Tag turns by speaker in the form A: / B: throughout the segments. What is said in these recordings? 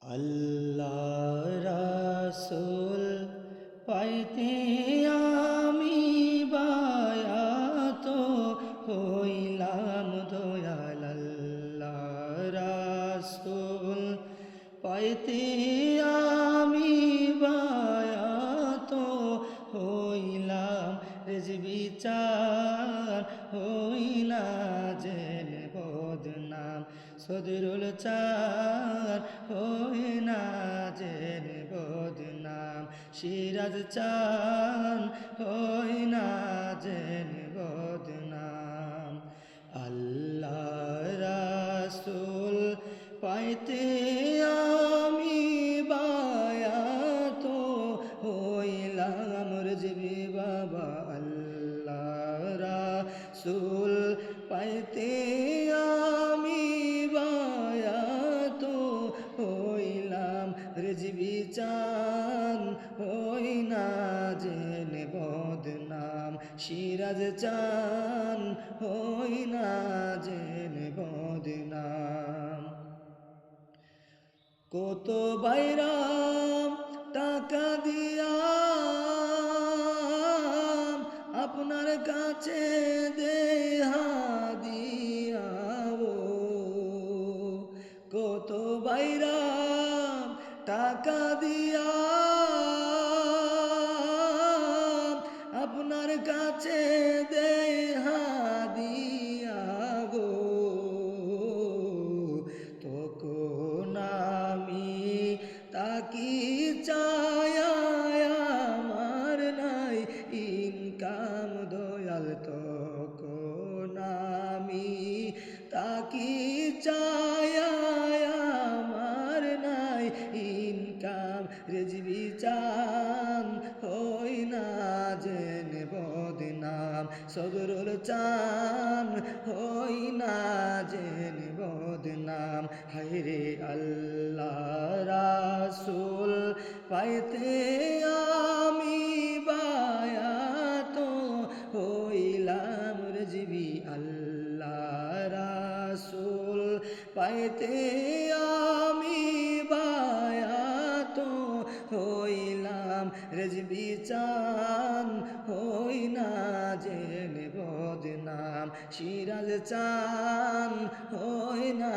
A: আল্লাহ রাসূল পাইতে আমি বায়াত হইলাম দয়াল। আল্লাহ রাসূল পাইতে আমি বায়াত হইলাম, রেজবি চার হইলা জেল বদনাম, সদরুল চার হইনা জেল বদনাম, সিরাজ চান হইনা জেল বদনাম। আল্লাহ রাসূল পাইতে আমি বায়াত হইলাম, রেজবি বাবা। আল্লাহ রাসূল পাইতে আমি বায়াত হইলাম, রেজবি চান হইনা জেল বদনাম, সিরাজ চান হইনা জেল বদনাম। কত বাইরাম টাকা দিয়া আপনার কাছে দেহা দিয়াও, কত বাইরাম টাকা দিয়া আপনার কাছে দেহা দিয়া গো, তখন আমি তাকি চায়া আমার নাই ইনকাম দয়াল, তখন আমি তাকি চায়া আমার নাই ইনকাম, রেজবি চান হইনা জেন বদনাম, সদরুল চান হইনা জেন বদনাম। হায়রে আল্লাহ রাসূল পাইতে আমি বায়াত হইলাম, রেজবি আল্লাহ রাসূল পাইতে আমি বায়াত হইলাম, রেজবি চান হইনা জেল বদনাম, সিরাজ চান হইনা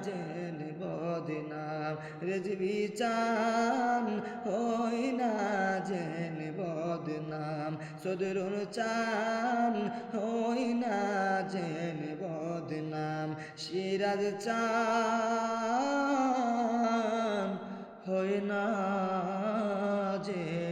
A: জেল বদনাম, রেজবি চান হইনা জেল বদনাম, সদরুল চান হইনা জেল বদনাম, সিরাজ চান হইনা জেল